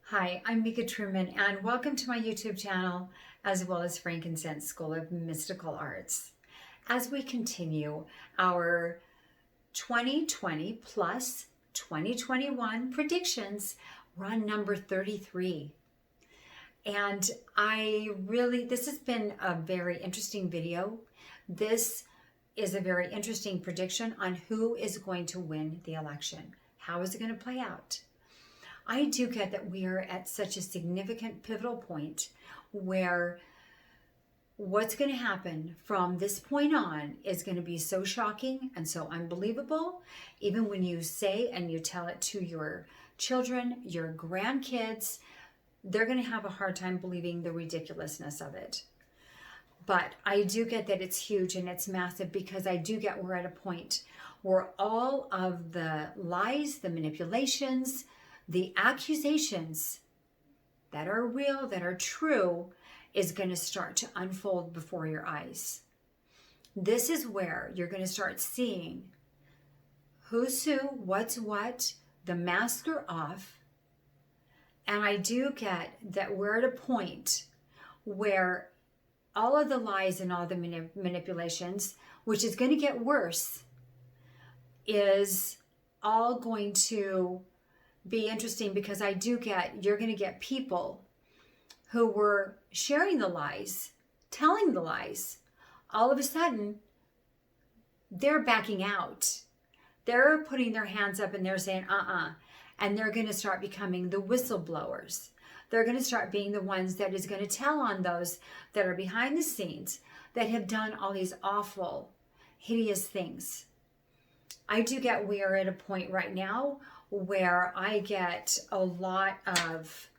Hi, I'm Mika Truman, and welcome to my YouTube channel, as well as Frankincense School of Mystical Arts. As we continue our 2020 plus 2021 predictions, we're on number 33. And this has been a very interesting video. This is a very interesting prediction on who is going to win the election. How is it going to play out? I do get that we are at such a significant pivotal point where what's going to happen from this point on is going to be so shocking and so unbelievable. Even when you say and you tell it to your children, your grandkids, they're going to have a hard time believing the ridiculousness of it. But I do get that it's huge and it's massive, because I do get we're at a point where all of the lies, the manipulations, the accusations that are real, that are true, is going to start to unfold before your eyes. This is where you're going to start seeing who's who, what's what, the masks are off. And I do get that we're at a point where all of the lies and all the manipulations, which is going to get worse, is all going to be interesting, because I do get you're going to get people who were sharing the lies, telling the lies. All of a sudden, they're backing out. They're putting their hands up and they're saying, and they're going to start becoming the whistleblowers. They're going to start being the ones that is going to tell on those that are behind the scenes that have done all these awful, hideous things. I do get we are at a point right now where I get a lot of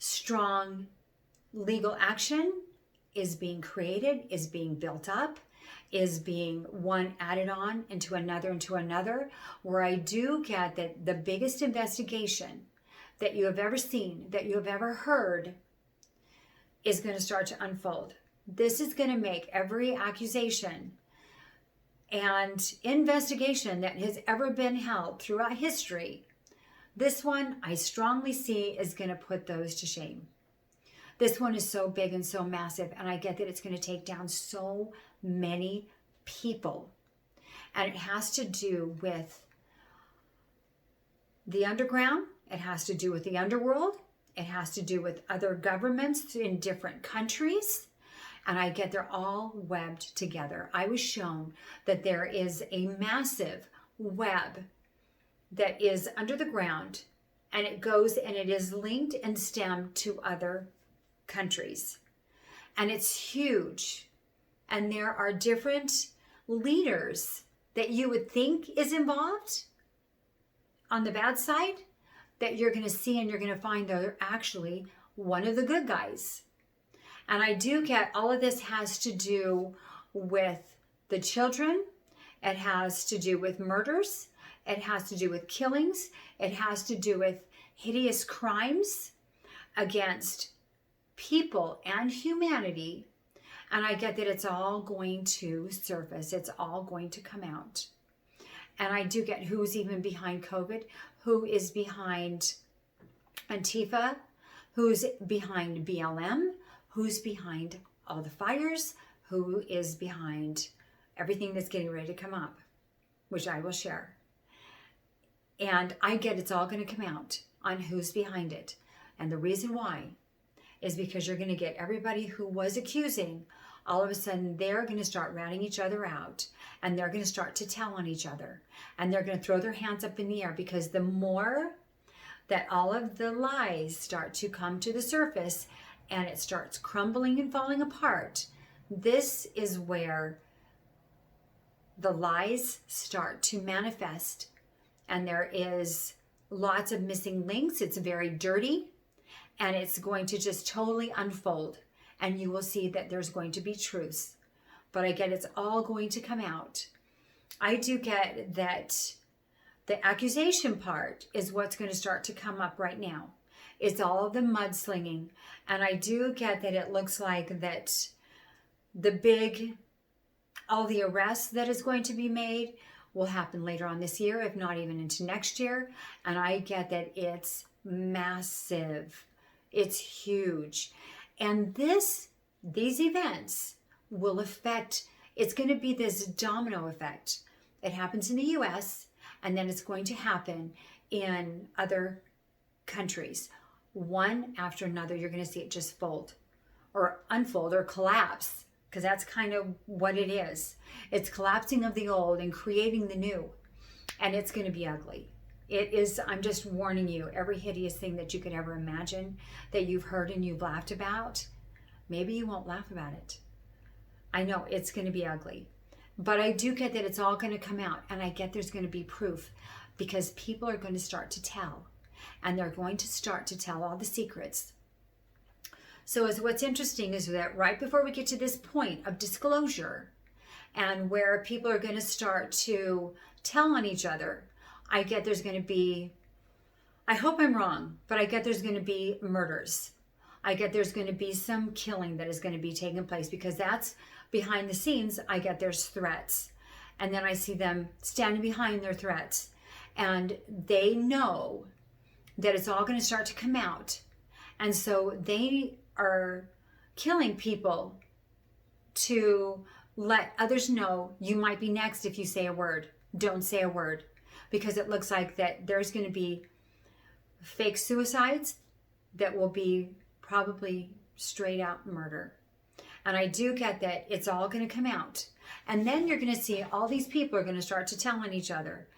strong legal action is being created, is being built up, is being one added on into another, where I do get that the biggest investigation that you have ever seen, that you have ever heard, is going to start to unfold. This is going to make every accusation and investigation that has ever been held throughout history, this one I strongly see is going to put those to shame. This one is so big and so massive, and I get that it's going to take down so many people. And it has to do with the underground, it has to do with the underworld, it has to do with other governments in different countries. And I get they're all webbed together. I was shown that there is a massive web that is under the ground, and it goes and it is linked and stemmed to other countries. And it's huge. And there are different leaders that you would think is involved on the bad side that you're going to see, and you're going to find they're actually one of the good guys. And I do get all of this has to do with the children. It has to do with murders. It has to do with killings. It has to do with hideous crimes against people and humanity. And I get that it's all going to surface. It's all going to come out. And I do get who's even behind COVID, who is behind Antifa, who's behind BLM, who's behind all the fires, who is behind everything that's getting ready to come up, which I will share. And I get it's all going to come out on who's behind it. And the reason why is because you're going to get everybody who was accusing, all of a sudden they're going to start ratting each other out, and they're going to start to tell on each other, and they're going to throw their hands up in the air, because the more that all of the lies start to come to the surface and it starts crumbling and falling apart, this is where the lies start to manifest. And there is lots of missing links. It's very dirty, and it's going to just totally unfold. And you will see that there's going to be truths. But I get it's all going to come out. I do get that the accusation part is what's going to start to come up right now. It's all the mudslinging. And I do get that it looks like that all the arrests that is going to be made will happen later on this year, if not even into next year. And I get that it's massive. It's huge. And these events will affect, it's going to be this domino effect. It happens in the US, and then it's going to happen in other countries. One after another, you're going to see it just fold or unfold or collapse, because that's kind of what it is. It's collapsing of the old and creating the new, and it's going to be ugly. It is, I'm just warning you, every hideous thing that you could ever imagine that you've heard and you've laughed about, maybe you won't laugh about it. I know it's going to be ugly, but I do get that it's all going to come out, and I get there's going to be proof, because people are going to start to tell, and they're going to start to tell all the secrets. So what's interesting is that right before we get to this point of disclosure and where people are going to start to tell on each other, I get there's going to be, I hope I'm wrong, but I get there's going to be murders. I get there's going to be some killing that is going to be taking place, because that's behind the scenes. I get there's threats, and then I see them standing behind their threats, and they know that it's all going to start to come out. And so they are killing people to let others know you might be next if you say a word. Don't say a word, because it looks like that there's going to be fake suicides that will be probably straight out murder. And I do get that it's all going to come out. And then you're going to see all these people are going to start to tell on each other.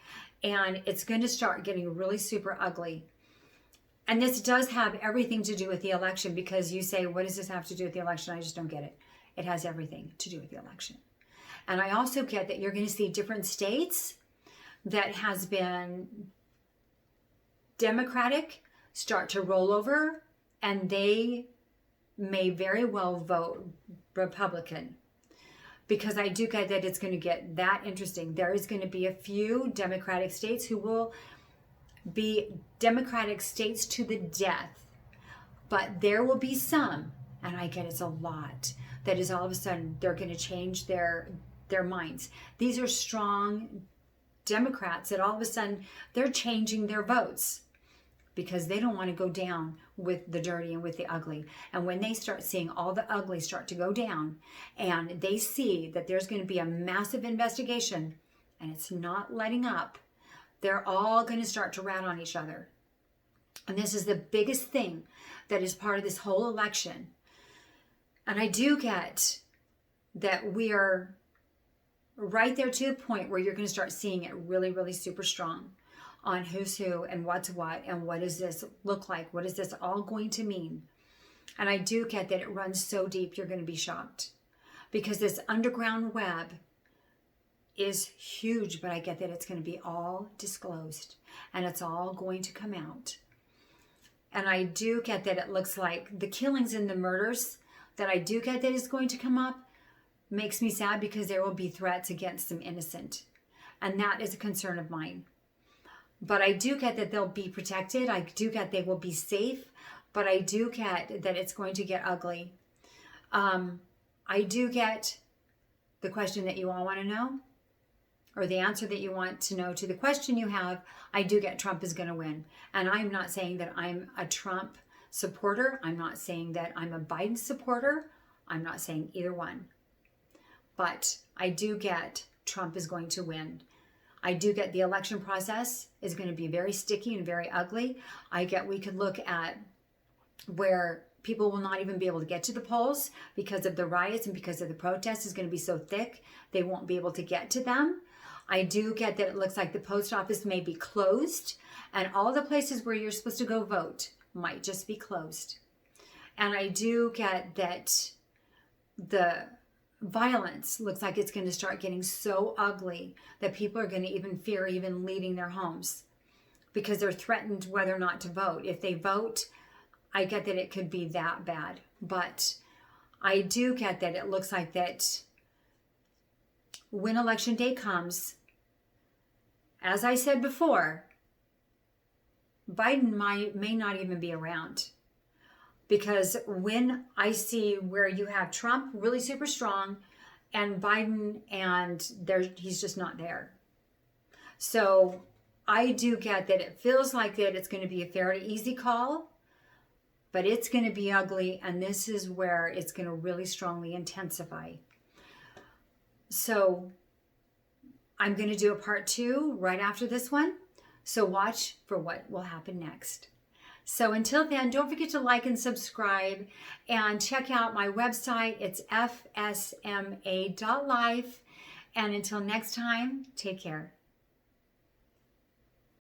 And it's going to start getting really super ugly. And this does have everything to do with the election, because you say, what does this have to do with the election? I just don't get it. It has everything to do with the election. And I also get that you're going to see different states that has been Democratic start to roll over, and they may very well vote Republican, because I do get that it's going to get that interesting. There is going to be a few Democratic states who will be Democratic states to the death, but there will be some, and I get it's a lot, that is all of a sudden they're going to change their minds. These are strong Democrats that all of a sudden they're changing their votes, because they don't want to go down with the dirty and with the ugly. And when they start seeing all the ugly start to go down, and they see that there's going to be a massive investigation and it's not letting up, they're all going to start to rat on each other. And this is the biggest thing that is part of this whole election. And I do get that we are right there to the point where you're going to start seeing it really, really super strong on who's who and what's what and what does this look like? What is this all going to mean? And I do get that it runs so deep, you're going to be shocked, because this underground web is huge, but I get that it's going to be all disclosed and it's all going to come out. And I do get that it looks like the killings and the murders that I do get that is going to come up makes me sad, because there will be threats against some innocent. And that is a concern of mine. But I do get that they'll be protected. I do get they will be safe, but I do get that it's going to get ugly. I do get the question that you all want to know, or the answer that you want to know to the question you have. I do get Trump is going to win. And I'm not saying that I'm a Trump supporter. I'm not saying that I'm a Biden supporter. I'm not saying either one. But I do get Trump is going to win. I do get the election process is going to be very sticky and very ugly. I get we could look at where people will not even be able to get to the polls because of the riots and because of the protests is going to be so thick they won't be able to get to them. I do get that it looks like the post office may be closed, and all the places where you're supposed to go vote might just be closed. And I do get that the violence looks like it's going to start getting so ugly that people are going to even fear even leaving their homes, because they're threatened whether or not to vote. If they vote, I get that it could be that bad. But I do get that it looks like that when election day comes, as I said before, Biden may not even be around. Because when I see where you have Trump really super strong and Biden, and he's just not there. So I do get that it feels like that it's going to be a fairly easy call, but it's going to be ugly, and this is where it's going to really strongly intensify. So I'm going to do a part 2 right after this one. So watch for what will happen next. So until then, don't forget to like and subscribe and check out my website. It's fsma.life. And until next time, take care.